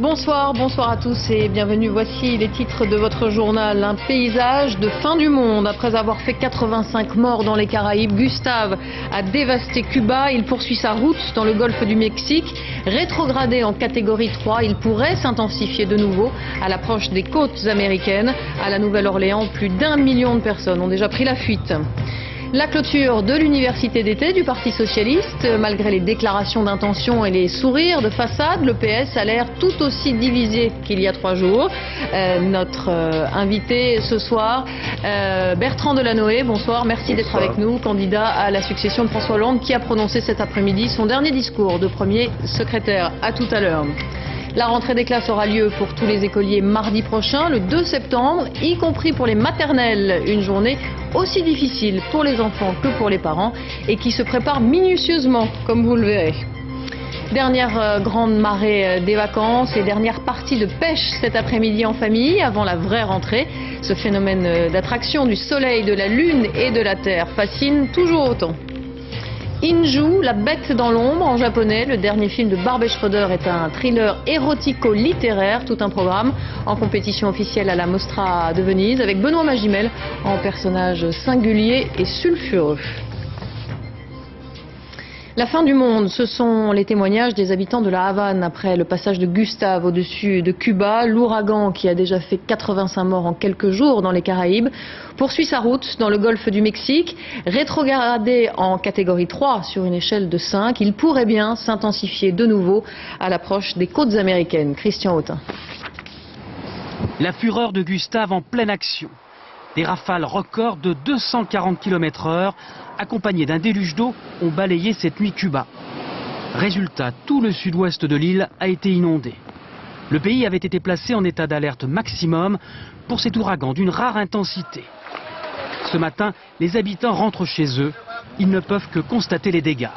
Bonsoir à tous et bienvenue. Voici les titres de votre journal. Un paysage de fin du monde. Après avoir fait 85 morts dans les Caraïbes, Gustave a dévasté Cuba. Il poursuit sa route dans le golfe du Mexique. Rétrogradé en catégorie 3, il pourrait s'intensifier de nouveau à l'approche des côtes américaines. À la Nouvelle-Orléans, plus d'1 million de personnes ont déjà pris la fuite. La clôture de l'université d'été du Parti socialiste, malgré les déclarations d'intention et les sourires de façade, le PS a l'air tout aussi divisé qu'il y a 3 jours. Notre invité ce soir, Bertrand Delanoë, bonsoir, merci d'être avec nous, candidat à la succession de François Hollande, qui a prononcé cet après-midi son dernier discours de premier secrétaire. À tout à l'heure. La rentrée des classes aura lieu pour tous les écoliers mardi prochain, le 2 septembre, y compris pour les maternelles. Une journée aussi difficile pour les enfants que pour les parents et qui se prépare minutieusement, comme vous le verrez. Dernière grande marée des vacances et dernière partie de pêche cet après-midi en famille avant la vraie rentrée. Ce phénomène d'attraction du soleil, de la lune et de la terre fascine toujours autant. Inju, la bête dans l'ombre en japonais, le dernier film de Barbet Schroeder est un thriller érotico-littéraire, tout un programme en compétition officielle à la Mostra de Venise avec Benoît Magimel en personnage singulier et sulfureux. La fin du monde, ce sont les témoignages des habitants de la Havane après le passage de Gustave au-dessus de Cuba. L'ouragan, qui a déjà fait 85 morts en quelques jours dans les Caraïbes, poursuit sa route dans le golfe du Mexique. Rétrogradé en catégorie 3 sur une échelle de 5, il pourrait bien s'intensifier de nouveau à l'approche des côtes américaines. Christian Autin. La fureur de Gustave en pleine action. Des rafales records de 240 km/h, accompagnées d'un déluge d'eau, ont balayé cette nuit Cuba. Résultat, tout le sud-ouest de l'île a été inondé. Le pays avait été placé en état d'alerte maximum pour cet ouragan d'une rare intensité. Ce matin, les habitants rentrent chez eux. Ils ne peuvent que constater les dégâts.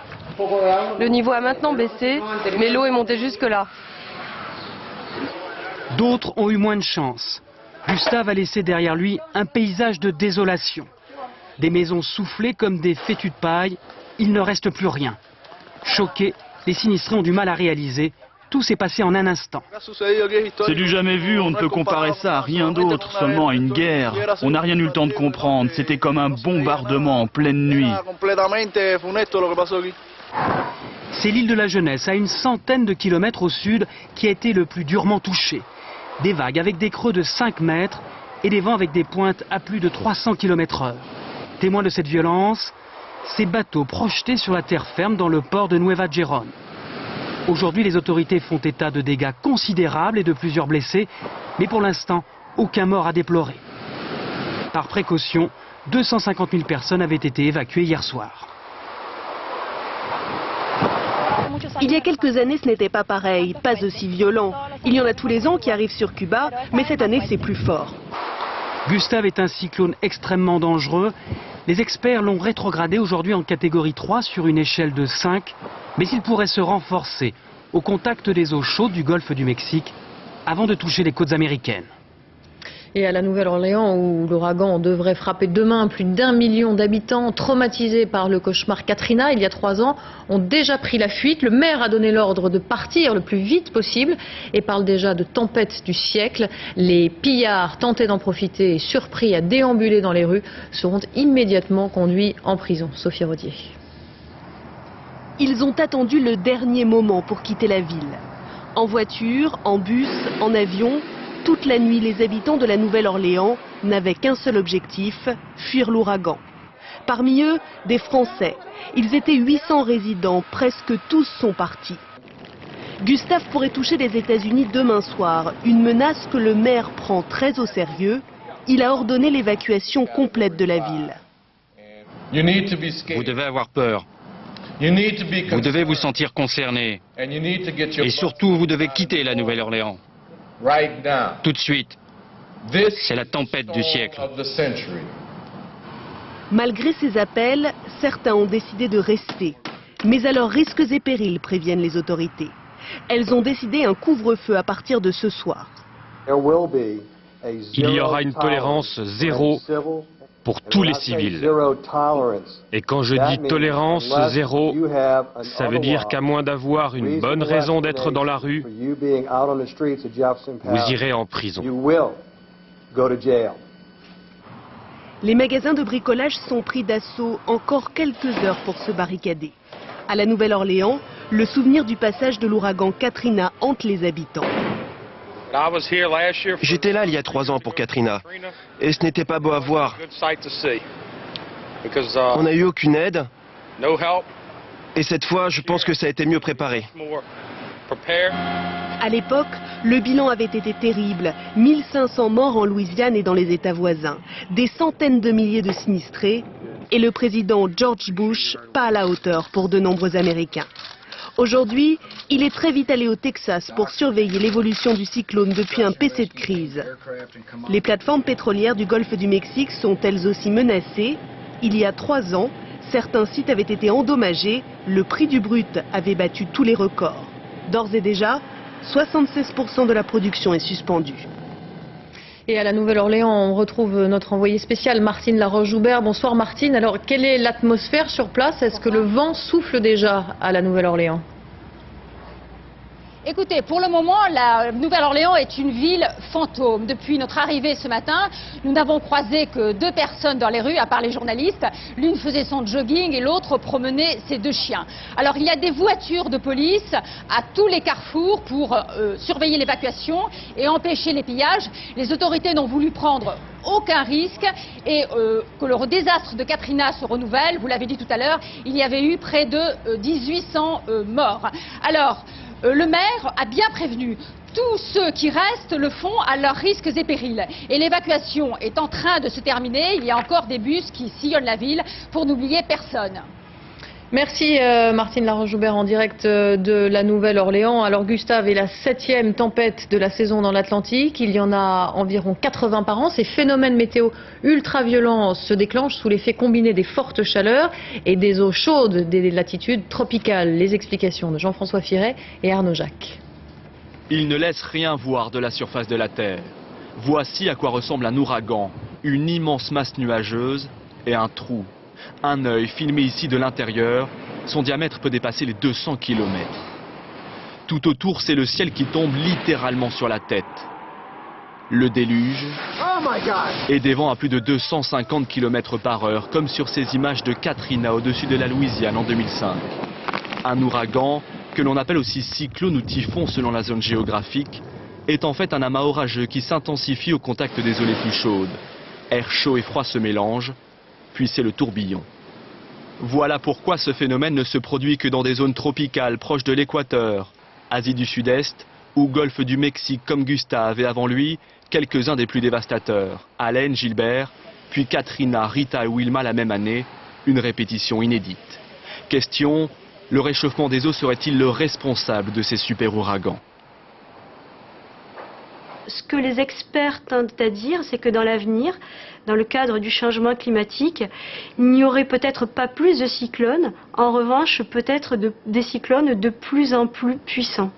Le niveau a maintenant baissé, mais l'eau est montée jusque-là. D'autres ont eu moins de chance. Gustave a laissé derrière lui un paysage de désolation. Des maisons soufflées comme des fétus de paille, il ne reste plus rien. Choqués, les sinistrés ont du mal à réaliser. Tout s'est passé en un instant. C'est du jamais vu, on ne peut comparer ça à rien d'autre, seulement à une guerre. On n'a rien eu le temps de comprendre, c'était comme un bombardement en pleine nuit. C'est l'île de la Jeunesse, à une centaine de kilomètres au sud, qui a été le plus durement touchée. Des vagues avec des creux de 5 mètres et des vents avec des pointes à plus de 300 km/h. Témoin de cette violence, ces bateaux projetés sur la terre ferme dans le port de Nueva Gerón. Aujourd'hui, les autorités font état de dégâts considérables et de plusieurs blessés, mais pour l'instant, aucun mort à déplorer. Par précaution, 250 000 personnes avaient été évacuées hier soir. Il y a quelques années, ce n'était pas pareil, pas aussi violent. Il y en a tous les ans qui arrivent sur Cuba, mais cette année, c'est plus fort. Gustave est un cyclone extrêmement dangereux. Les experts l'ont rétrogradé aujourd'hui en catégorie 3 sur une échelle de 5, mais il pourrait se renforcer au contact des eaux chaudes du golfe du Mexique avant de toucher les côtes américaines. Et à la Nouvelle-Orléans, où l'ouragan devrait frapper demain, plus d'1 million d'habitants traumatisés par le cauchemar Katrina il y a 3 ans ont déjà pris la fuite. Le maire a donné l'ordre de partir le plus vite possible et parle déjà de tempête du siècle. Les pillards tentés d'en profiter et surpris à déambuler dans les rues seront immédiatement conduits en prison. Sophie Rodier. Ils ont attendu le dernier moment pour quitter la ville. En voiture, en bus, en avion. Toute la nuit, les habitants de la Nouvelle-Orléans n'avaient qu'un seul objectif, fuir l'ouragan. Parmi eux, des Français. Ils étaient 800 résidents, presque tous sont partis. Gustave pourrait toucher les États-Unis demain soir, une menace que le maire prend très au sérieux. Il a ordonné l'évacuation complète de la ville. Vous devez avoir peur. Vous devez vous sentir concerné. Et surtout, vous devez quitter la Nouvelle-Orléans. Tout de suite. C'est la tempête du siècle. Malgré ces appels, certains ont décidé de rester. Mais à leurs risques et périls, préviennent les autorités. Elles ont décidé un couvre-feu à partir de ce soir. Il y aura une tolérance zéro pour tous les civils. Et quand je dis tolérance zéro, ça veut dire qu'à moins d'avoir une bonne raison d'être dans la rue, vous irez en prison. Les magasins de bricolage sont pris d'assaut, encore quelques heures pour se barricader. À la Nouvelle-Orléans, le souvenir du passage de l'ouragan Katrina hante les habitants. J'étais là il y a 3 ans pour Katrina, et ce n'était pas beau à voir. On n'a eu aucune aide, et cette fois, je pense que ça a été mieux préparé. À l'époque, le bilan avait été terrible. 1500 morts en Louisiane et dans les États voisins. Des centaines de milliers de sinistrés. Et le président George Bush, pas à la hauteur pour de nombreux Américains. Aujourd'hui, il est très vite allé au Texas pour surveiller l'évolution du cyclone depuis un PC de crise. Les plateformes pétrolières du golfe du Mexique sont elles aussi menacées. Il y a 3 ans, certains sites avaient été endommagés. Le prix du brut avait battu tous les records. D'ores et déjà, 76% de la production est suspendue. Et à la Nouvelle-Orléans, on retrouve notre envoyée spéciale Martine Laroche-Joubert. Bonsoir Martine. Alors, quelle est l'atmosphère sur place? Est-ce que le vent souffle déjà à la Nouvelle-Orléans? Écoutez, pour le moment, la Nouvelle-Orléans est une ville fantôme. Depuis notre arrivée ce matin, nous n'avons croisé que 2 personnes dans les rues, à part les journalistes. L'une faisait son jogging et l'autre promenait ses 2 chiens. Alors, il y a des voitures de police à tous les carrefours pour surveiller l'évacuation et empêcher les pillages. Les autorités n'ont voulu prendre aucun risque et que le désastre de Katrina se renouvelle. Vous l'avez dit tout à l'heure, il y avait eu près de 1800 morts. Alors, le maire a bien prévenu. Tous ceux qui restent le font à leurs risques et périls. Et l'évacuation est en train de se terminer. Il y a encore des bus qui sillonnent la ville pour n'oublier personne. Merci Martine Laroche-Joubert en direct de la Nouvelle-Orléans. Alors Gustave est la 7e tempête de la saison dans l'Atlantique. Il y en a environ 80 par an. Ces phénomènes météo ultra-violents se déclenchent sous l'effet combiné des fortes chaleurs et des eaux chaudes des latitudes tropicales. Les explications de Jean-François Firet et Arnaud Jacques. Il ne laisse rien voir de la surface de la Terre. Voici à quoi ressemble un ouragan. Une immense masse nuageuse et un trou. Un œil filmé ici de l'intérieur, son diamètre peut dépasser les 200 km. Tout autour, c'est le ciel qui tombe littéralement sur la tête. Le déluge et des vents à plus de 250 km par heure, comme sur ces images de Katrina au-dessus de la Louisiane en 2005. Un ouragan, que l'on appelle aussi cyclone ou typhon selon la zone géographique, est en fait un amas orageux qui s'intensifie au contact des eaux les plus chaudes. Air chaud et froid se mélangent, puis c'est le tourbillon. Voilà pourquoi ce phénomène ne se produit que dans des zones tropicales proches de l'équateur, Asie du Sud-Est ou Golfe du Mexique comme Gustave et avant lui, quelques-uns des plus dévastateurs, Allen, Gilbert, puis Katrina, Rita et Wilma la même année, une répétition inédite. Question, le réchauffement des eaux serait-il le responsable de ces super ouragans ? Ce que les experts tendent à dire, c'est que dans l'avenir, dans le cadre du changement climatique, il n'y aurait peut-être pas plus de cyclones, en revanche peut-être des cyclones de plus en plus puissants.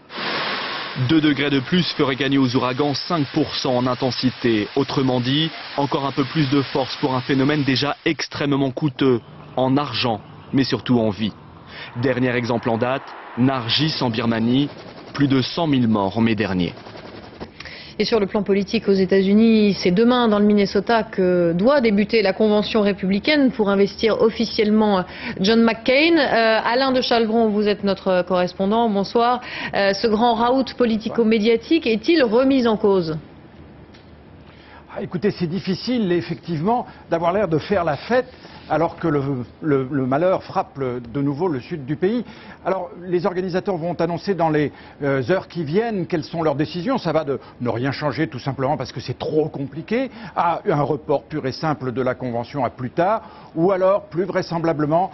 2 degrés de plus ferait gagner aux ouragans 5% en intensité. Autrement dit, encore un peu plus de force pour un phénomène déjà extrêmement coûteux, en argent, mais surtout en vie. Dernier exemple en date, Nargis en Birmanie, plus de 100 000 morts en mai dernier. Et sur le plan politique aux États-Unis, c'est demain dans le Minnesota que doit débuter la convention républicaine pour investir officiellement John McCain. Alain de Chalvron, vous êtes notre correspondant. Bonsoir. Ce grand raout politico-médiatique est-il remis en cause ? Écoutez, c'est difficile effectivement d'avoir l'air de faire la fête alors que le malheur frappe de nouveau le sud du pays. Alors, les organisateurs vont annoncer dans les heures qui viennent quelles sont leurs décisions. Ça va de ne rien changer tout simplement parce que c'est trop compliqué, à un report pur et simple de la convention à plus tard, ou alors, plus vraisemblablement,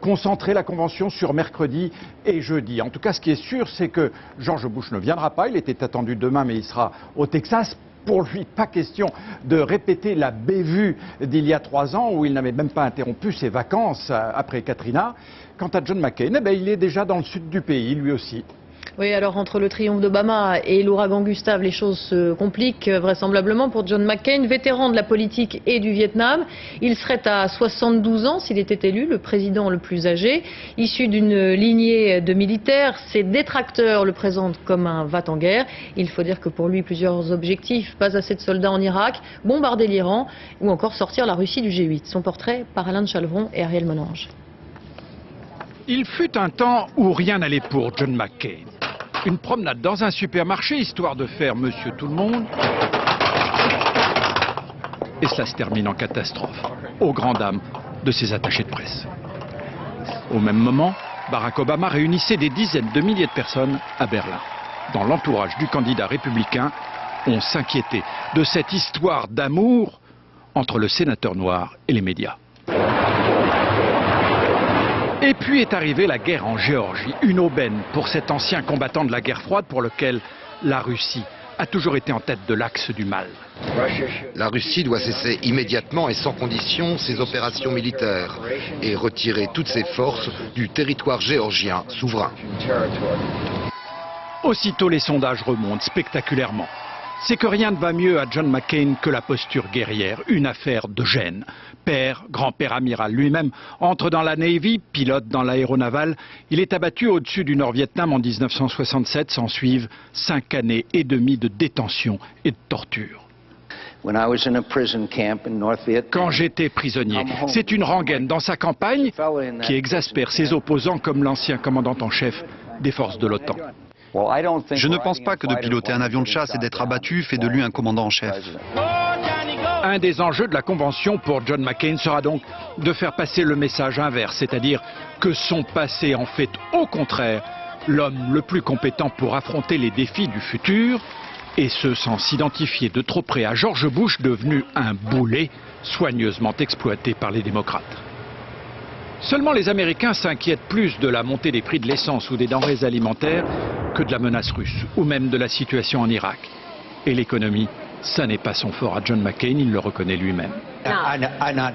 concentrer la convention sur mercredi et jeudi. En tout cas, ce qui est sûr, c'est que George Bush ne viendra pas. Il était attendu demain, mais il sera au Texas. Pour lui, pas question de répéter la bévue d'il y a 3 ans où il n'avait même pas interrompu ses vacances après Katrina. Quant à John McCain, il est déjà dans le sud du pays, lui aussi. Oui, alors entre le triomphe d'Obama et l'ouragan Gustave, les choses se compliquent vraisemblablement pour John McCain, vétéran de la politique et du Vietnam. Il serait à 72 ans s'il était élu, le président le plus âgé. Issu d'une lignée de militaires, ses détracteurs le présentent comme un va-t-en-guerre. Il faut dire que pour lui, plusieurs objectifs, pas assez de soldats en Irak, bombarder l'Iran ou encore sortir la Russie du G8. Son portrait par Alain de Chalvron et Ariel Monange. Il fut un temps où rien n'allait pour John McCain. Une promenade dans un supermarché, histoire de faire monsieur tout le monde. Et cela se termine en catastrophe, aux grandes dames de ses attachés de presse. Au même moment, Barack Obama réunissait des dizaines de milliers de personnes à Berlin. Dans l'entourage du candidat républicain, on s'inquiétait de cette histoire d'amour entre le sénateur noir et les médias. Et puis est arrivée la guerre en Géorgie, une aubaine pour cet ancien combattant de la guerre froide pour lequel la Russie a toujours été en tête de l'axe du mal. La Russie doit cesser immédiatement et sans condition ses opérations militaires et retirer toutes ses forces du territoire géorgien souverain. Aussitôt les sondages remontent spectaculairement. C'est que rien ne va mieux à John McCain que la posture guerrière, une affaire de gêne. Père, grand-père amiral lui-même, entre dans la Navy, pilote dans l'aéronaval. Il est abattu au-dessus du Nord-Vietnam en 1967, s'en suivent 5 années et demie de détention et de torture. Quand j'étais prisonnier, c'est une rengaine dans sa campagne qui exaspère ses opposants comme l'ancien commandant en chef des forces de l'OTAN. Je ne pense pas que de piloter un avion de chasse et d'être abattu fait de lui un commandant en chef. Un des enjeux de la Convention pour John McCain sera donc de faire passer le message inverse, c'est-à-dire que son passé en fait au contraire l'homme le plus compétent pour affronter les défis du futur, et ce sans s'identifier de trop près à George Bush devenu un boulet soigneusement exploité par les démocrates. Seulement les Américains s'inquiètent plus de la montée des prix de l'essence ou des denrées alimentaires que de la menace russe, ou même de la situation en Irak. Et l'économie, ça n'est pas son fort à John McCain, il le reconnaît lui-même.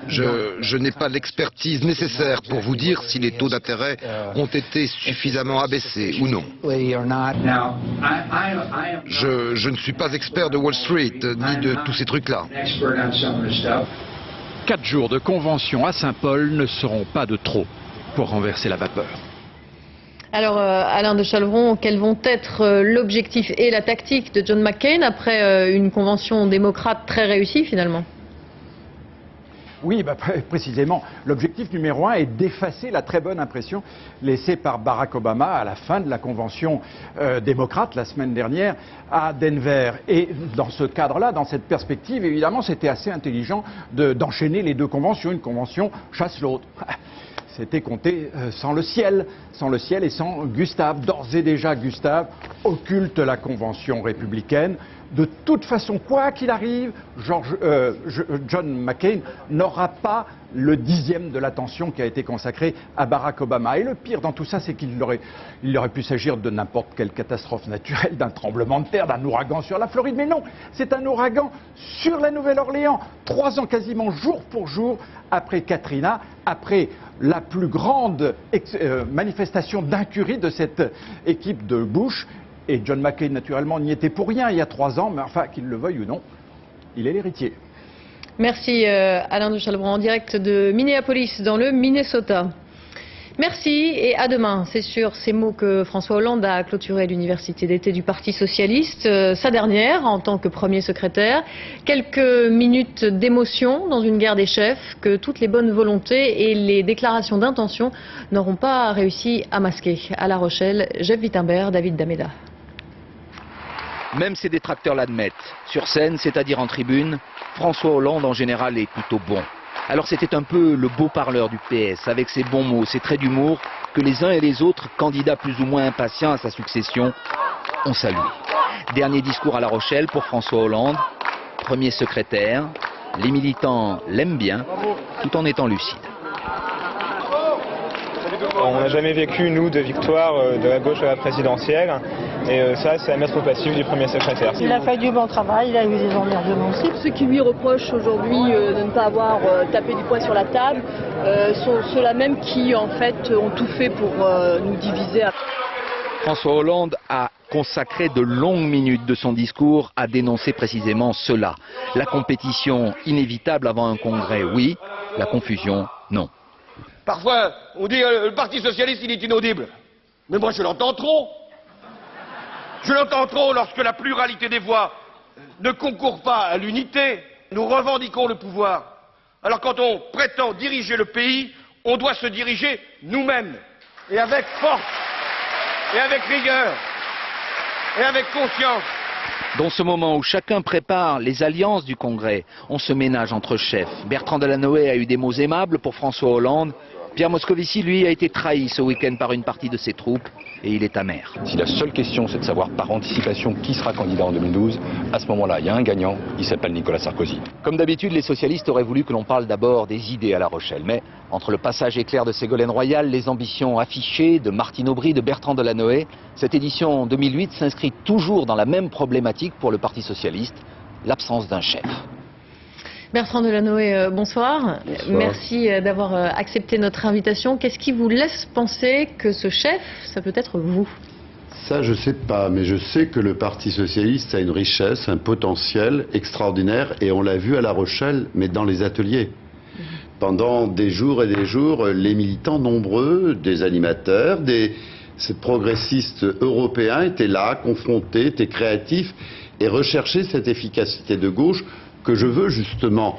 Je n'ai pas l'expertise nécessaire pour vous dire si les taux d'intérêt ont été suffisamment abaissés ou non. Je ne suis pas expert de Wall Street, ni de tous ces trucs-là. 4 jours de convention à Saint-Paul ne seront pas de trop pour renverser la vapeur. Alors Alain de Chalvron, quels vont être l'objectif et la tactique de John McCain après une convention démocrate très réussie finalement ? Oui, précisément. L'objectif numéro 1 est d'effacer la très bonne impression laissée par Barack Obama à la fin de la convention démocrate la semaine dernière à Denver. Et dans ce cadre-là, dans cette perspective, évidemment, c'était assez intelligent d'enchaîner les deux conventions. Une convention chasse l'autre. C'était compté sans le ciel et sans Gustave. D'ores et déjà, Gustave occulte la convention républicaine. De toute façon, quoi qu'il arrive, John McCain n'aura pas le 10e de l'attention qui a été consacrée à Barack Obama. Et le pire dans tout ça, c'est qu'il aurait pu s'agir de n'importe quelle catastrophe naturelle, d'un tremblement de terre, d'un ouragan sur la Floride. Mais non, c'est un ouragan sur la Nouvelle-Orléans. 3 ans quasiment jour pour jour après Katrina, après la plus grande manifestation d'incurie de cette équipe de Bush. Et John McCain, naturellement, n'y était pour rien il y a 3 ans, mais enfin, qu'il le veuille ou non, il est l'héritier. Merci Alain de Chalvron, en direct de Minneapolis, dans le Minnesota. Merci et à demain. C'est sur ces mots que François Hollande a clôturé l'université d'été du Parti socialiste, sa dernière en tant que premier secrétaire. Quelques minutes d'émotion dans une guerre des chefs que toutes les bonnes volontés et les déclarations d'intention n'auront pas réussi à masquer. À La Rochelle, Jeff Wittenberg, David Dameda. Même ses détracteurs l'admettent. Sur scène, c'est-à-dire en tribune, François Hollande en général est plutôt bon. Alors c'était un peu le beau parleur du PS, avec ses bons mots, ses traits d'humour, que les uns et les autres, candidats plus ou moins impatients à sa succession, ont salué. Dernier discours à La Rochelle pour François Hollande, premier secrétaire. Les militants l'aiment bien, tout en étant lucides. On n'a jamais vécu, nous, de victoire de la gauche à la présidentielle. Et ça, c'est à mettre au passif du premier secrétaire. Il a fait du bon travail, il a eu des emmerdements aussi. Ceux qui lui reprochent aujourd'hui de ne pas avoir tapé du poing sur la table sont ceux-là même qui, en fait, ont tout fait pour nous diviser. François Hollande a consacré de longues minutes de son discours à dénoncer précisément cela. La compétition inévitable avant un congrès, oui. La confusion, non. Parfois, on dit le Parti socialiste, il est inaudible. Mais moi, je l'entends trop. Je l'entends trop lorsque la pluralité des voix ne concourt pas à l'unité. Nous revendiquons le pouvoir. Alors quand on prétend diriger le pays, on doit se diriger nous-mêmes. Et avec force, et avec rigueur, et avec confiance. Dans ce moment où chacun prépare les alliances du Congrès, on se ménage entre chefs. Bertrand Delanoë a eu des mots aimables pour François Hollande. Pierre Moscovici, lui, a été trahi ce week-end par une partie de ses troupes et il est amer. Si la seule question c'est de savoir par anticipation qui sera candidat en 2012, à ce moment-là, il y a un gagnant, il s'appelle Nicolas Sarkozy. Comme d'habitude, les socialistes auraient voulu que l'on parle d'abord des idées à La Rochelle. Mais entre le passage éclair de Ségolène Royal, les ambitions affichées de Martine Aubry, de Bertrand Delanoë, cette édition 2008 s'inscrit toujours dans la même problématique pour le Parti socialiste, l'absence d'un chef. Bertrand Delanoë, bonsoir. Merci d'avoir accepté notre invitation. Qu'est-ce qui vous laisse penser que ce chef, ça peut être vous? Ça, je ne sais pas, mais je sais que le Parti socialiste a une richesse, un potentiel extraordinaire, et on l'a vu à La Rochelle, mais dans les ateliers. Pendant des jours et des jours, les militants nombreux, des animateurs, ces progressistes européens étaient là, confrontés, étaient créatifs, et recherchaient cette efficacité de gauche que je veux justement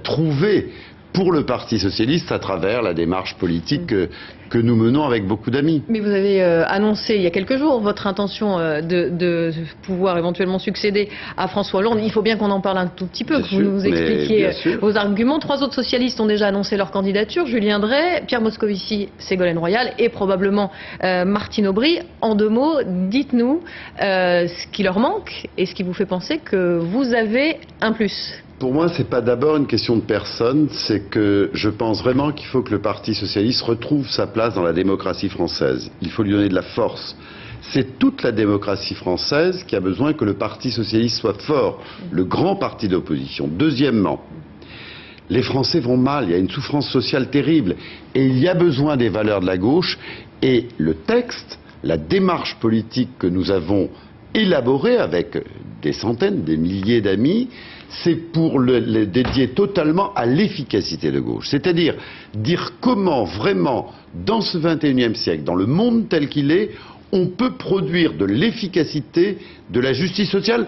trouver pour le Parti socialiste à travers la démarche politique que nous menons avec beaucoup d'amis. Mais vous avez annoncé il y a quelques jours votre intention de pouvoir éventuellement succéder à François Hollande. Il faut bien qu'on en parle un tout petit peu, que vous nous expliquiez vos arguments. 3 autres socialistes ont déjà annoncé leur candidature. Julien Drey, Pierre Moscovici, Ségolène Royal et probablement Martine Aubry. En 2 mots, dites-nous ce qui leur manque et ce qui vous fait penser que vous avez un plus. Pour moi, ce n'est pas d'abord une question de personne, c'est que je pense vraiment qu'il faut que le Parti socialiste retrouve sa place dans la démocratie française. Il faut lui donner de la force. C'est toute la démocratie française qui a besoin que le Parti socialiste soit fort, le grand parti d'opposition. Deuxièmement, les Français vont mal, il y a une souffrance sociale terrible, et il y a besoin des valeurs de la gauche, et le texte, la démarche politique que nous avons élaborée avec des centaines, des milliers d'amis, c'est pour le dédier totalement à l'efficacité de gauche. C'est-à-dire dire comment vraiment, dans ce XXIe siècle, dans le monde tel qu'il est, on peut produire de l'efficacité, de la justice sociale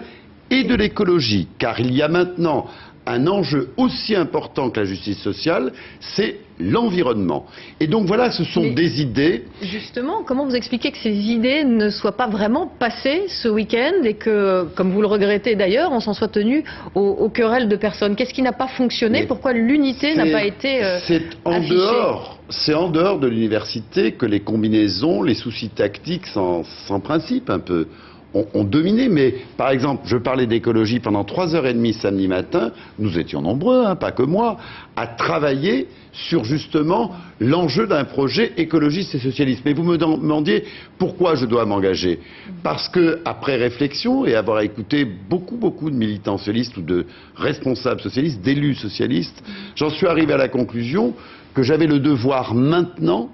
et de l'écologie. Car il y a maintenant un enjeu aussi important que la justice sociale, c'est l'environnement. Et donc voilà, ce sont des idées. Justement, comment vous expliquez que ces idées ne soient pas vraiment passées ce week-end et que, comme vous le regrettez d'ailleurs, on s'en soit tenu aux querelles de personnes? Qu'est-ce qui n'a pas fonctionné? Pourquoi l'unité n'a pas été affichée? C'est en dehors de l'université que les combinaisons, les soucis tactiques sans principe un peu ont dominé. Mais par exemple, je parlais d'écologie pendant 3h30 samedi matin, nous étions nombreux, pas que moi, à travailler sur justement l'enjeu d'un projet écologiste et socialiste. Mais vous me demandiez pourquoi je dois m'engager. Parce que, après réflexion et avoir écouté beaucoup de militants socialistes ou de responsables socialistes, d'élus socialistes, j'en suis arrivé à la conclusion que j'avais le devoir maintenant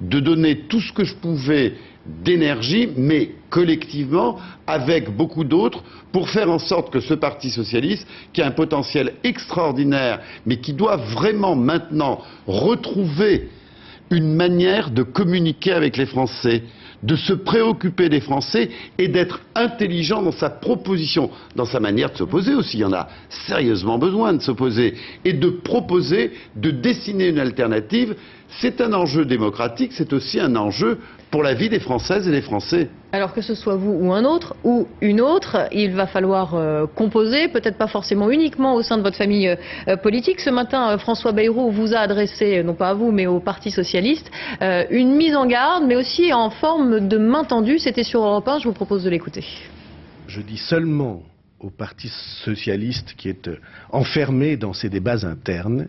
de donner tout ce que je pouvais d'énergie, mais collectivement, avec beaucoup d'autres, pour faire en sorte que ce Parti socialiste, qui a un potentiel extraordinaire, mais qui doit vraiment maintenant retrouver une manière de communiquer avec les Français, de se préoccuper des Français et d'être intelligent dans sa proposition, dans sa manière de s'opposer aussi. Il y en a sérieusement besoin de s'opposer et de proposer, de dessiner une alternative. C'est un enjeu démocratique, c'est aussi un enjeu pour la vie des Françaises et des Français. Alors que ce soit vous ou un autre, ou une autre, il va falloir composer, peut-être pas forcément uniquement au sein de votre famille politique. Ce matin, François Bayrou vous a adressé, non pas à vous, mais au Parti socialiste, une mise en garde, mais aussi en forme de main tendue. C'était sur Europe 1, je vous propose de l'écouter. Je dis seulement au Parti socialiste qui est enfermé dans ses débats internes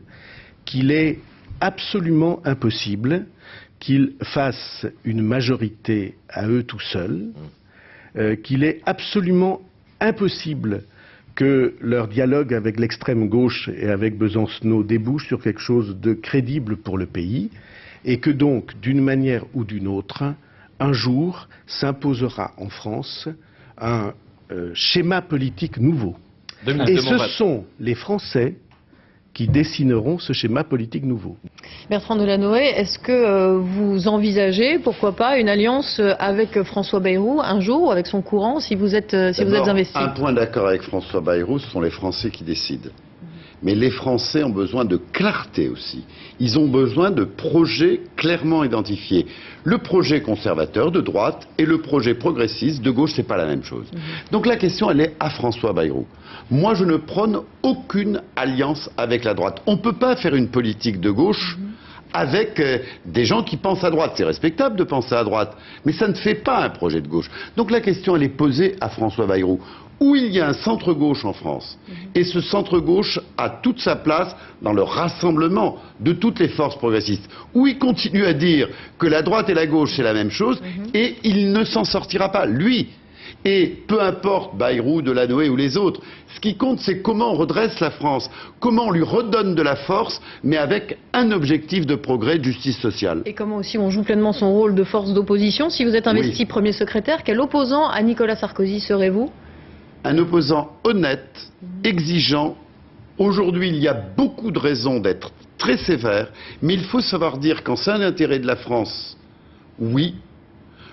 qu'il est absolument impossible qu'ils fassent une majorité à eux tout seuls, qu'il est absolument impossible que leur dialogue avec l'extrême gauche et avec Besancenot débouche sur quelque chose de crédible pour le pays, et que donc, d'une manière ou d'une autre, un jour s'imposera en France un schéma politique nouveau. Et ce sont les Français qui dessineront ce schéma politique nouveau. Bertrand Delanoë, est-ce que vous envisagez, pourquoi pas, une alliance avec François Bayrou un jour, avec son courant, si vous êtes investi? Un point d'accord avec François Bayrou, ce sont les Français qui décident. Mais les Français ont besoin de clarté aussi. Ils ont besoin de projets clairement identifiés. Le projet conservateur de droite et le projet progressiste de gauche, c'est pas la même chose. Donc la question, elle est à François Bayrou. Moi, je ne prône aucune alliance avec la droite. On ne peut pas faire une politique de gauche avec des gens qui pensent à droite. C'est respectable de penser à droite, mais ça ne fait pas un projet de gauche. Donc la question, elle est posée à François Bayrou. Où il y a un centre-gauche en France, et ce centre-gauche a toute sa place dans le rassemblement de toutes les forces progressistes, où il continue à dire que la droite et la gauche c'est la même chose, et il ne s'en sortira pas, lui. Et peu importe Bayrou, Delanoë ou les autres, ce qui compte c'est comment on redresse la France, comment on lui redonne de la force, mais avec un objectif de progrès, de justice sociale. Et comment aussi on joue pleinement son rôle de force d'opposition. Si vous êtes investi premier secrétaire, quel opposant à Nicolas Sarkozy serez-vous? Un opposant honnête, exigeant. Aujourd'hui, il y a beaucoup de raisons d'être très sévère, mais il faut savoir dire quand c'est un intérêt de la France, oui.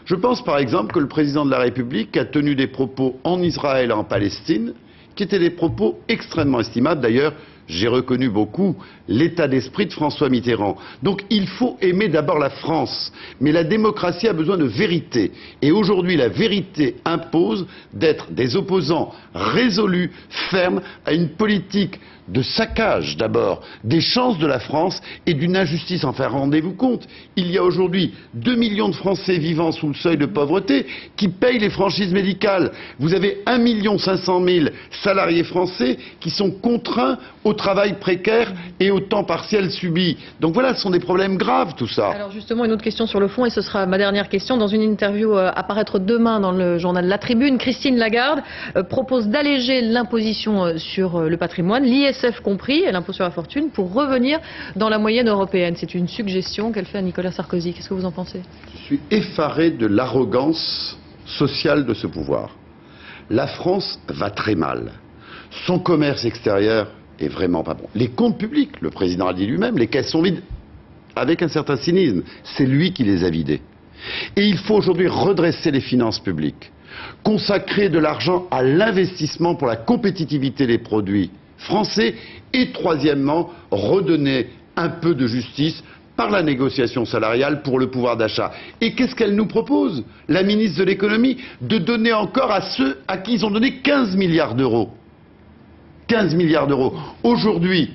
Je pense par exemple que le président de la République a tenu des propos en Israël et en Palestine, qui étaient des propos extrêmement estimables. D'ailleurs, j'ai reconnu beaucoup l'état d'esprit de François Mitterrand. Donc il faut aimer d'abord la France. Mais la démocratie a besoin de vérité. Et aujourd'hui, la vérité impose d'être des opposants résolus, fermes, à une politique de saccage d'abord des chances de la France et d'une injustice. Enfin, rendez-vous compte, il y a aujourd'hui 2 millions de Français vivant sous le seuil de pauvreté qui payent les franchises médicales. Vous avez 1 500 000 salariés français qui sont contraints au travail précaire et au temps partiel subi. Donc voilà, ce sont des problèmes graves tout ça. Alors justement, une autre question sur le fond, et ce sera ma dernière question. Dans une interview à paraître demain dans le journal La Tribune, Christine Lagarde propose d'alléger l'imposition sur le patrimoine, l'ISF compris, et l'impôt sur la fortune, pour revenir dans la moyenne européenne. C'est une suggestion qu'elle fait à Nicolas Sarkozy. Qu'est-ce que vous en pensez? Je suis effaré de l'arrogance sociale de ce pouvoir. La France va très mal. Son commerce extérieur est vraiment pas bon. Les comptes publics, le président a dit lui-même, les caisses sont vides. Avec un certain cynisme, c'est lui qui les a vidées. Et il faut aujourd'hui redresser les finances publiques, consacrer de l'argent à l'investissement pour la compétitivité des produits français et troisièmement, redonner un peu de justice par la négociation salariale pour le pouvoir d'achat. Et qu'est-ce qu'elle nous propose, la ministre de l'économie? De donner encore à ceux à qui ils ont donné 15 milliards d'euros. 15 milliards d'euros. Aujourd'hui,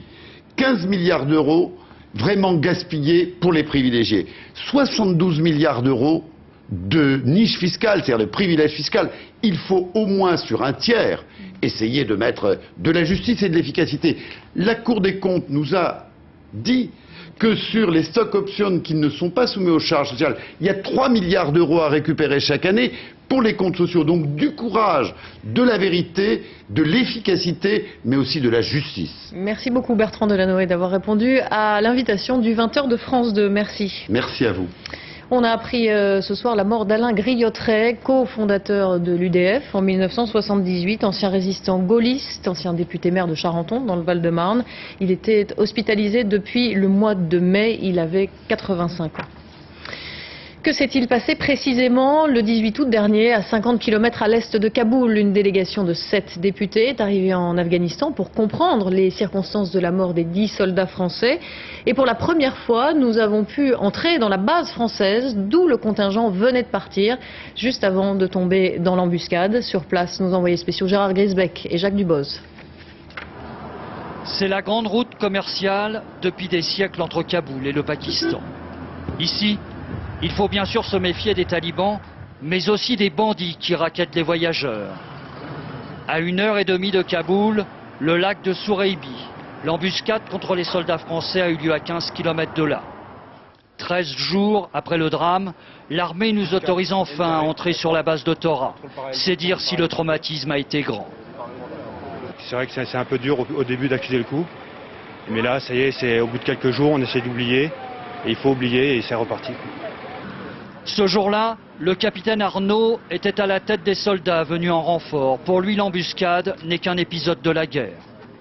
15 milliards d'euros vraiment gaspillés pour les privilégiés. 72 milliards d'euros de niche fiscale, c'est-à-dire de privilège fiscal. Il faut au moins sur un tiers essayer de mettre de la justice et de l'efficacité. La Cour des comptes nous a dit que sur les stock options qui ne sont pas soumis aux charges sociales, il y a 3 milliards d'euros à récupérer chaque année pour les comptes sociaux. Donc du courage, de la vérité, de l'efficacité, mais aussi de la justice. Merci beaucoup Bertrand Delanoë d'avoir répondu à l'invitation du 20h de France 2. Merci. Merci à vous. On a appris ce soir la mort d'Alain Griottret, cofondateur de l'UDF en 1978, ancien résistant gaulliste, ancien député maire de Charenton dans le Val-de-Marne. Il était hospitalisé depuis le mois de mai, il avait 85 ans. Que s'est-il passé précisément le 18 août dernier, à 50 km à l'est de Kaboul? Une délégation de 7 députés est arrivée en Afghanistan pour comprendre les circonstances de la mort des 10 soldats français. Et pour la première fois, nous avons pu entrer dans la base française, d'où le contingent venait de partir, juste avant de tomber dans l'embuscade. Sur place, nos envoyés spéciaux Gérard Grisbeck et Jacques Duboz. C'est la grande route commerciale depuis des siècles entre Kaboul et le Pakistan. Ici, il faut bien sûr se méfier des talibans, mais aussi des bandits qui raquettent les voyageurs. À 1h30 de Kaboul, le lac de Soureibi. L'embuscade contre les soldats français a eu lieu à 15 km de là. 13 jours après le drame, l'armée nous autorise enfin à entrer sur la base de Tora. C'est dire si le traumatisme a été grand. C'est vrai que c'est un peu dur au début d'accuser le coup. Mais là, ça y est, c'est au bout de quelques jours, on essaie d'oublier. Et il faut oublier et c'est reparti. Ce jour-là, le capitaine Arnaud était à la tête des soldats venus en renfort. Pour lui, l'embuscade n'est qu'un épisode de la guerre.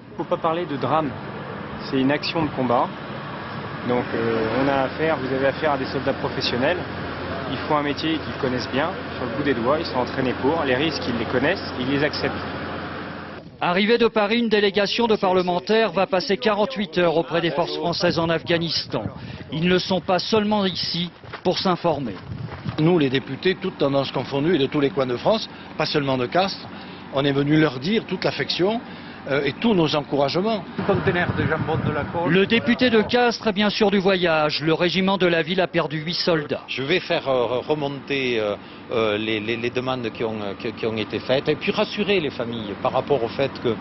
Il ne faut pas parler de drame, c'est une action de combat. Donc vous avez affaire à des soldats professionnels. Ils font un métier qu'ils connaissent bien, sur le bout des doigts, ils sont entraînés pour. Les risques, ils les connaissent, ils les acceptent. Arrivée de Paris, une délégation de parlementaires va passer 48 heures auprès des forces françaises en Afghanistan. Ils ne sont pas seulement ici pour s'informer. Nous, les députés, toutes tendances confondues et de tous les coins de France, pas seulement de Castres, on est venu leur dire toute l'affection et tous nos encouragements. Le député de Castres est bien sûr du voyage. Le régiment de la ville a perdu 8 soldats. Je vais faire remonter les demandes qui ont été faites et puis rassurer les familles par rapport au fait que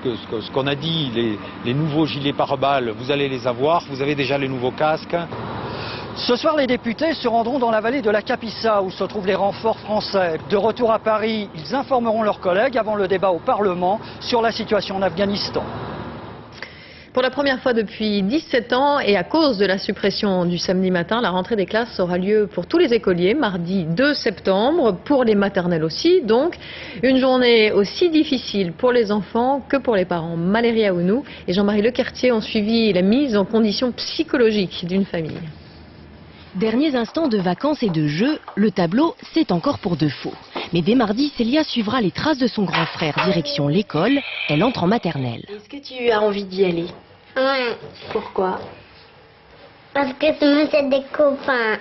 ce qu'on a dit, les nouveaux gilets pare-balles, vous allez les avoir, vous avez déjà les nouveaux casques. Ce soir, les députés se rendront dans la vallée de la Kapisa, où se trouvent les renforts français. De retour à Paris, ils informeront leurs collègues avant le débat au Parlement sur la situation en Afghanistan. Pour la première fois depuis 17 ans et à cause de la suppression du samedi matin, la rentrée des classes aura lieu pour tous les écoliers mardi 2 septembre, pour les maternelles aussi. Donc, une journée aussi difficile pour les enfants que pour les parents. Valérie Aounou et Jean-Marie Lequertier ont suivi la mise en condition psychologique d'une famille. Derniers instants de vacances et de jeux, le tableau, c'est encore pour de faux. Mais dès mardi, Célia suivra les traces de son grand frère, direction l'école. Elle entre en maternelle. Est-ce que tu as envie d'y aller? Oui. Pourquoi? Parce que c'est des copains.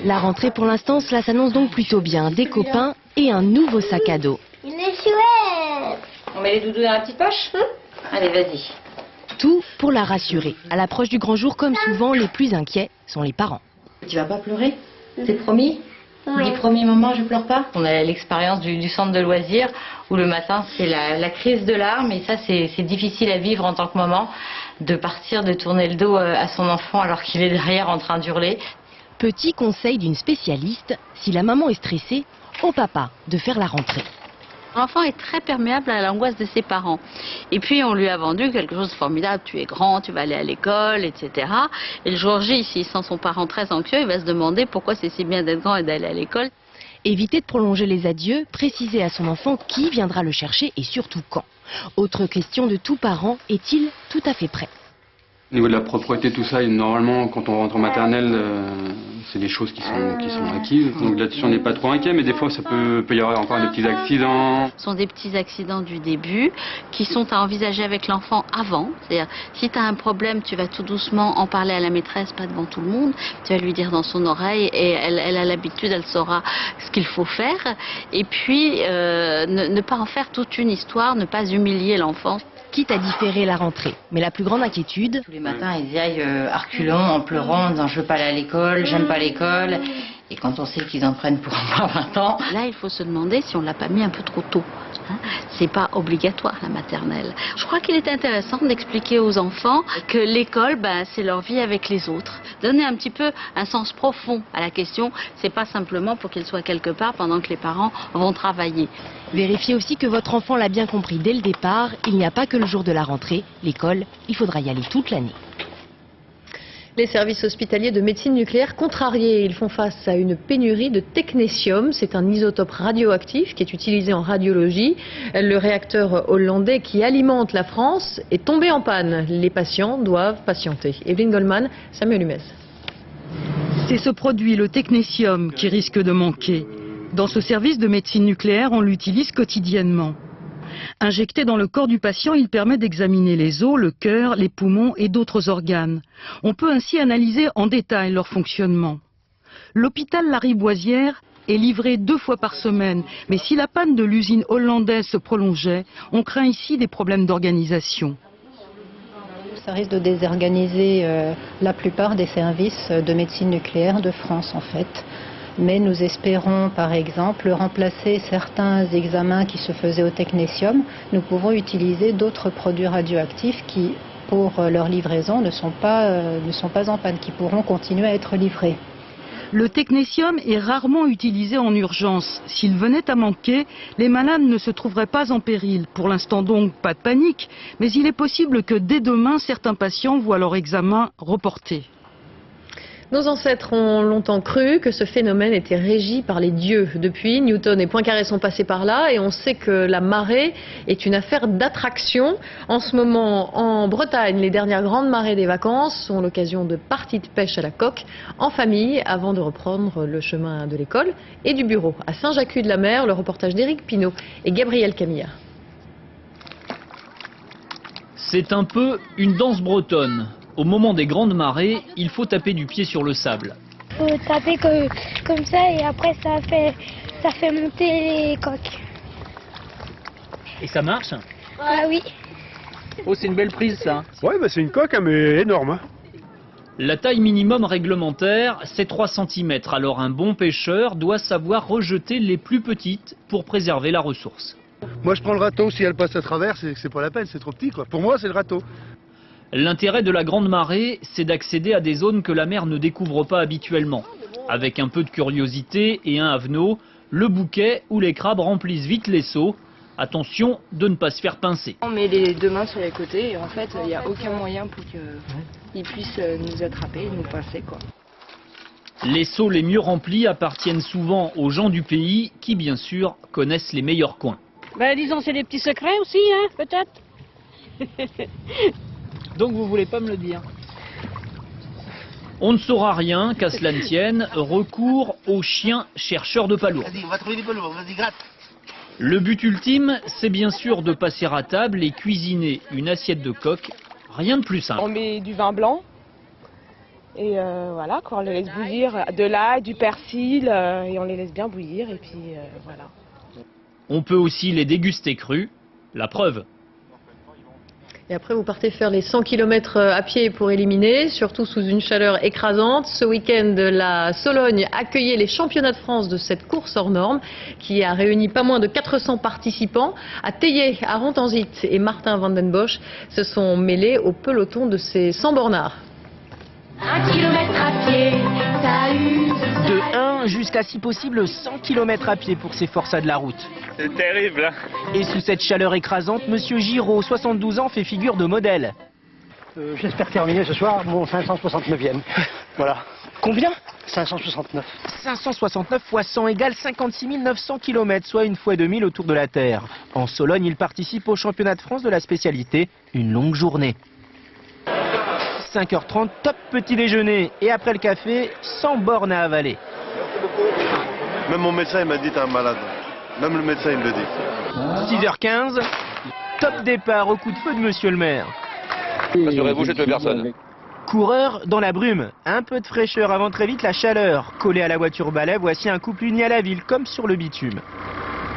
La rentrée pour l'instant, cela s'annonce donc plutôt bien. Des copains et un nouveau sac à dos. Il est chouette. On met les doudous dans la petite poche? Allez, vas-y. Tout pour la rassurer. À l'approche du grand jour, comme souvent, les plus inquiets sont les parents. Tu vas pas pleurer? T'es promis? Oui. Du premier moment, je pleure pas. On a l'expérience du centre de loisirs où le matin, c'est la crise de larmes. Et ça, c'est difficile à vivre en tant que maman, de partir, de tourner le dos à son enfant alors qu'il est derrière en train d'hurler. Petit conseil d'une spécialiste, si la maman est stressée, au papa de faire la rentrée. L'enfant est très perméable à l'angoisse de ses parents. Et puis on lui a vendu quelque chose de formidable. Tu es grand, tu vas aller à l'école, etc. Et le jour J, s'il sent son parent très anxieux, il va se demander pourquoi c'est si bien d'être grand et d'aller à l'école. Éviter de prolonger les adieux, préciser à son enfant qui viendra le chercher et surtout quand. Autre question de tout parent, est-il tout à fait prêt? Au niveau de la propreté, tout ça, normalement, quand on rentre en maternelle, c'est des choses qui sont acquises. Donc là-dessus, on n'est pas trop inquiet, mais des fois, ça peut y avoir encore des petits accidents. Ce sont des petits accidents du début qui sont à envisager avec l'enfant avant. C'est-à-dire, si tu as un problème, tu vas tout doucement en parler à la maîtresse, pas devant tout le monde. Tu vas lui dire dans son oreille et elle a l'habitude, elle saura ce qu'il faut faire. Et puis, ne pas en faire toute une histoire, ne pas humilier l'enfant. Quitte à différer la rentrée. Mais la plus grande inquiétude... Tous les matins, ils y aillent à reculons, en pleurant, en disant « je veux pas aller à l'école, j'aime pas l'école ». Et quand on sait qu'ils en prennent pour 20 ans... Là, il faut se demander si on l'a pas mis un peu trop tôt. C'est pas obligatoire, la maternelle. Je crois qu'il est intéressant d'expliquer aux enfants que l'école, c'est leur vie avec les autres. Donner un petit peu un sens profond à la question. C'est pas simplement pour qu'ils soient quelque part pendant que les parents vont travailler. Vérifiez aussi que votre enfant l'a bien compris dès le départ. Il n'y a pas que le jour de la rentrée. L'école, il faudra y aller toute l'année. Les services hospitaliers de médecine nucléaire contrariés, ils font face à une pénurie de technétium. C'est un isotope radioactif qui est utilisé en radiologie. Le réacteur hollandais qui alimente la France est tombé en panne. Les patients doivent patienter. Evelyne Goldman, Samuel Humez. C'est ce produit, le technétium, qui risque de manquer. Dans ce service de médecine nucléaire, on l'utilise quotidiennement. Injecté dans le corps du patient, il permet d'examiner les os, le cœur, les poumons et d'autres organes. On peut ainsi analyser en détail leur fonctionnement. L'hôpital Lariboisière est livré 2 fois par semaine, mais si la panne de l'usine hollandaise se prolongeait, on craint ici des problèmes d'organisation. Ça risque de désorganiser la plupart des services de médecine nucléaire de France en fait. Mais nous espérons par exemple remplacer certains examens qui se faisaient au technétium. Nous pouvons utiliser d'autres produits radioactifs qui, pour leur livraison, ne sont pas en panne, qui pourront continuer à être livrés. Le technétium est rarement utilisé en urgence. S'il venait à manquer, les malades ne se trouveraient pas en péril. Pour l'instant donc, pas de panique, mais il est possible que dès demain, certains patients voient leur examen reporté. Nos ancêtres ont longtemps cru que ce phénomène était régi par les dieux. Depuis, Newton et Poincaré sont passés par là et on sait que la marée est une affaire d'attraction. En ce moment, en Bretagne, les dernières grandes marées des vacances sont l'occasion de parties de pêche à la coque en famille avant de reprendre le chemin de l'école et du bureau. À Saint-Jacques-de-la-Mer, le reportage d'Éric Pinault et Gabriel Camilla. C'est un peu une danse bretonne. Au moment des grandes marées, il faut taper du pied sur le sable. Il faut taper comme ça et après ça fait monter les coques. Et ça marche? Ah oui. Oh, c'est une belle prise ça. Ouais, bah c'est une coque, hein, mais énorme. La taille minimum réglementaire, c'est 3 cm. Alors un bon pêcheur doit savoir rejeter les plus petites pour préserver la ressource. Moi je prends le râteau, si elle passe à travers, c'est pas la peine, c'est trop petit quoi. Pour moi c'est le râteau. L'intérêt de la grande marée, c'est d'accéder à des zones que la mer ne découvre pas habituellement. Avec un peu de curiosité et un havenot, le bouquet ou les crabes remplissent vite les seaux. Attention de ne pas se faire pincer. On met les deux mains sur les côtés et en fait il n'y a aucun moyen pour qu'ils puissent nous attraper, nous pincer quoi. Les seaux les mieux remplis appartiennent souvent aux gens du pays qui bien sûr connaissent les meilleurs coins. Ben disons c'est des petits secrets aussi, hein, peut-être. Donc vous voulez pas me le dire? On ne saura rien, qu'à cela ne tienne, recours aux chiens chercheurs de palourdes. Vas-y, on va trouver des palourdes, vas-y, gratte. Le but ultime, c'est bien sûr de passer à table et cuisiner une assiette de coque, rien de plus simple. On met du vin blanc et voilà, on les laisse bouillir, de l'ail, du persil et on les laisse bien bouillir et puis voilà. On peut aussi les déguster crus, la preuve. Et après, vous partez faire les 100 km à pied pour éliminer, surtout sous une chaleur écrasante. Ce week-end, la Sologne accueillait les championnats de France de cette course hors norme qui a réuni pas moins de 400 participants. À Théier, à Rontanzit et Martin Van den Bosch se sont mêlés au peloton de ces 100 bornards. 1 km à pied, ça use. De 1 jusqu'à si possible 100 km à pied pour ces forçats de la route. C'est terrible. Et sous cette chaleur écrasante, Monsieur Giraud, 72 ans, fait figure de modèle. J'espère terminer ce soir mon 569e. Voilà. Combien? 569. 569 fois 100 égale 56 900 km, soit une fois 2000 autour de la Terre. En Sologne, il participe au championnat de France de la spécialité, une longue journée. 5h30, top petit déjeuner. Et après le café, 100 bornes à avaler. Même mon médecin il m'a dit t'es un malade. Même le médecin il me le dit. 6h15, top départ au coup de feu de Monsieur le maire. Rassurez-vous, je ne tue personne. Coureur dans la brume, un peu de fraîcheur avant très vite la chaleur. Collé à la voiture balai, voici un couple uni à la ville, comme sur le bitume.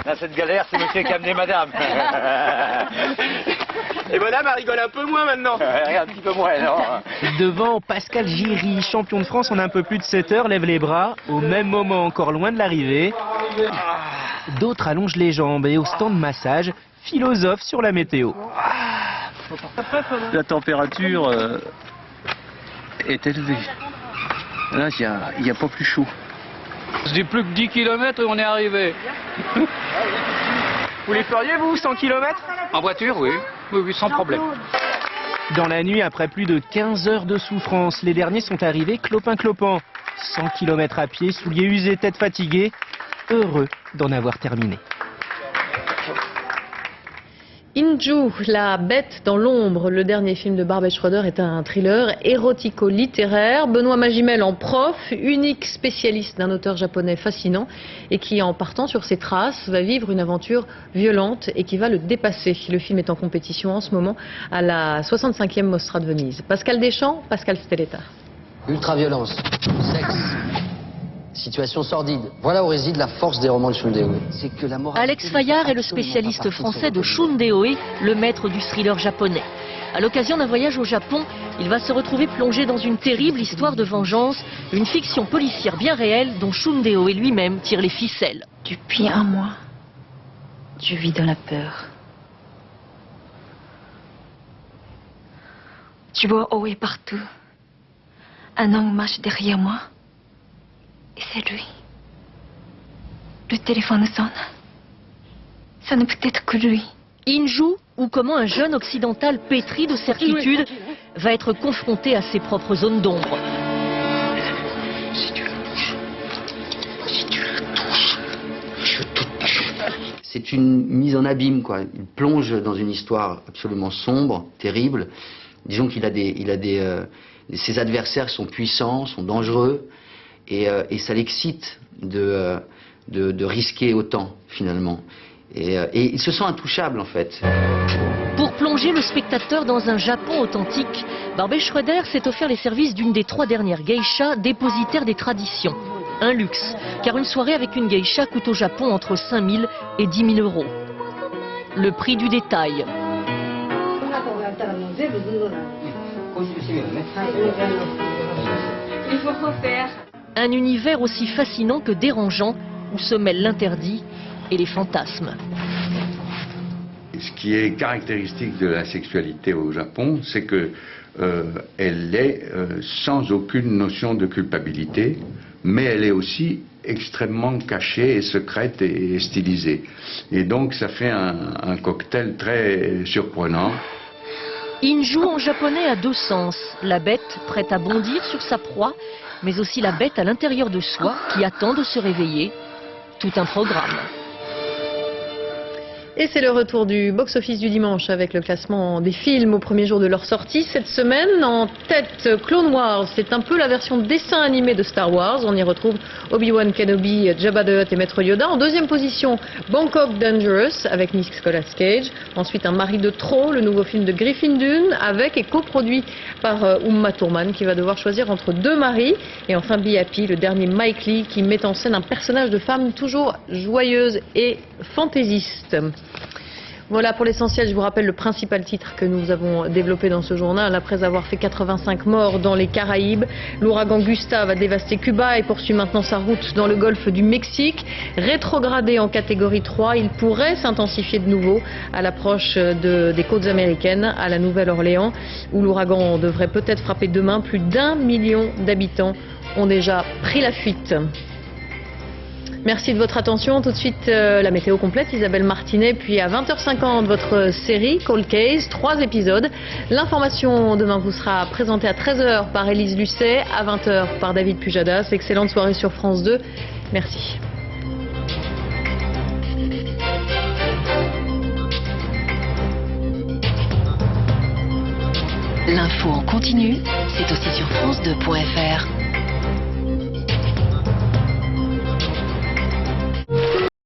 Là, cette galère, c'est monsieur qui a amené madame. Et madame, elle rigole un peu moins maintenant. Un petit peu moins, non. Devant, Pascal Giry, champion de France en un peu plus de 7 heures, lève les bras. Au même moment, encore loin de l'arrivée. D'autres allongent les jambes et au stand de massage, philosophe sur la météo. La température est élevée. Là, il n'y a pas plus chaud. Je dis plus que 10 km et on est arrivé. Vous les feriez, vous, 100 km? En voiture, oui. Oui, sans problème. Dans la nuit, après plus de 15 heures de souffrance, les derniers sont arrivés clopin-clopin. 100 km à pied, souliers usés, tête fatiguée, heureux d'en avoir terminé. Inju, la bête dans l'ombre, le dernier film de Barbet Schroeder est un thriller érotico-littéraire. Benoît Magimel en prof, unique spécialiste d'un auteur japonais fascinant et qui, en partant sur ses traces, va vivre une aventure violente et qui va le dépasser. Le film est en compétition en ce moment à la 65e Mostra de Venise. Pascal Deschamps, Pascal Stelletta. Ultraviolence, sexe, situation sordide. Voilà où réside la force des romans de Shundeoe. C'est que la morale. Alex Fayard est le spécialiste français de Shundeoe, le maître du thriller japonais. À l'occasion d'un voyage au Japon, il va se retrouver plongé dans une terrible histoire de vengeance, une fiction policière bien réelle dont Shundeoe lui-même tire les ficelles. Depuis un mois, je vis dans la peur. Tu vois Oe partout. Un homme marche derrière moi. Et c'est lui. Le téléphone sonne. Ça ne peut être que lui. Inju, ou comment un jeune occidental pétri de certitude va être confronté à ses propres zones d'ombre. c'est une mise en abîme, quoi. Il plonge dans une histoire absolument sombre, terrible. Disons qu'il a ses adversaires sont puissants, sont dangereux, et ça l'excite de risquer autant, finalement. Et il se sent intouchable, en fait. Pour plonger le spectateur dans un Japon authentique, Barbet Schroeder s'est offert les services d'une des 3 dernières geishas dépositaires des traditions. Un luxe, car une soirée avec une geisha coûte au Japon entre 5 000 et 10 000 euros. Le prix du détail. Il faut refaire. Un univers aussi fascinant que dérangeant, où se mêlent l'interdit et les fantasmes. Ce qui est caractéristique de la sexualité au Japon, c'est que elle est sans aucune notion de culpabilité, mais elle est aussi extrêmement cachée et secrète et stylisée. Et donc ça fait un cocktail très surprenant. Inju en japonais a 2 sens. La bête prête à bondir sur sa proie, mais aussi la bête à l'intérieur de soi qui attend de se réveiller. Tout un programme. Et c'est le retour du box-office du dimanche avec le classement des films au premier jour de leur sortie. Cette semaine, en tête, Clone Wars, c'est un peu la version dessin animé de Star Wars. On y retrouve Obi-Wan Kenobi, Jabba the Hutt et Maître Yoda. En deuxième position, Bangkok Dangerous avec Nicolas Cage. Ensuite, Un mari de trop, le nouveau film de Griffin Dunne avec et coproduit par Uma Thurman qui va devoir choisir entre 2 maris. Et enfin, Be Happy, le dernier Mike Leigh qui met en scène un personnage de femme toujours joyeuse et fantaisiste. Voilà pour l'essentiel. Je vous rappelle le principal titre que nous avons développé dans ce journal. Après avoir fait 85 morts dans les Caraïbes, l'ouragan Gustave a dévasté Cuba et poursuit maintenant sa route dans le golfe du Mexique. Rétrogradé en catégorie 3, il pourrait s'intensifier de nouveau à l'approche des côtes américaines, à la Nouvelle-Orléans, où l'ouragan devrait peut-être frapper demain. Plus d'1 million d'habitants ont déjà pris la fuite. Merci de votre attention. Tout de suite, la météo complète, Isabelle Martinet. Puis à 20h50, votre série Cold Case, 3 épisodes. L'information demain vous sera présentée à 13h par Élise Lucet, à 20h par David Pujadas. Excellente soirée sur France 2. Merci. L'info en continu, c'est aussi sur France2.fr.